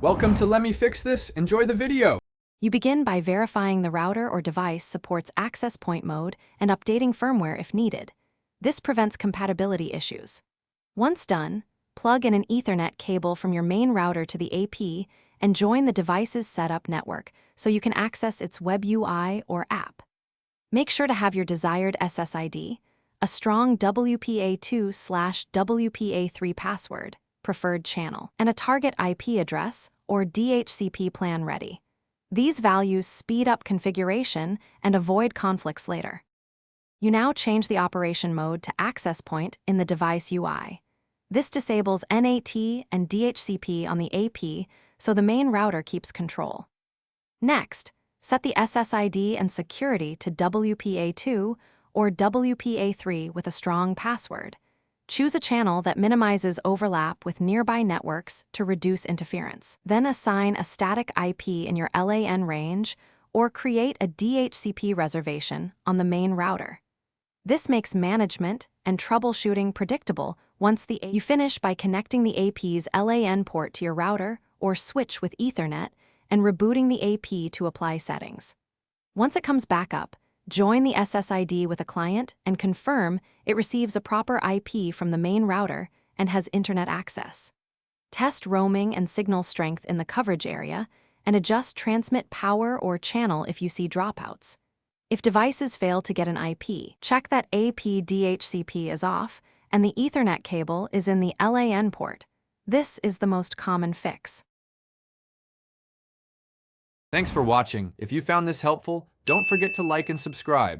Welcome to Let Me Fix This. Enjoy the video. You begin by verifying the router or device supports access point mode and updating firmware if needed. This prevents compatibility issues. Once done, plug in an Ethernet cable from your main router to the AP and join the device's setup network so you can access its web UI or app. Make sure to have your desired SSID, a strong WPA2/WPA3 password, preferred channel, and a target IP address or DHCP plan ready. These values speed up configuration and avoid conflicts later. You now change the operation mode to access point in the device UI. This disables NAT and DHCP on the AP so the main router keeps control. Next, set the SSID and security to WPA2 or WPA3 with a strong password. Choose a channel that minimizes overlap with nearby networks to reduce interference. Then assign a static IP in your LAN range or create a DHCP reservation on the main router. This makes management and troubleshooting predictable once you finish by connecting the AP's LAN port to your router or switch with Ethernet and rebooting the AP to apply settings. Once it comes back up, join the SSID with a client and confirm it receives a proper IP from the main router and has internet access. Test roaming and signal strength in the coverage area and adjust transmit power or channel if you see dropouts. If devices fail to get an IP, check that AP DHCP is off and the Ethernet cable is in the LAN port. This is the most common fix. Thanks for watching. If you found this helpful, don't forget to like and subscribe.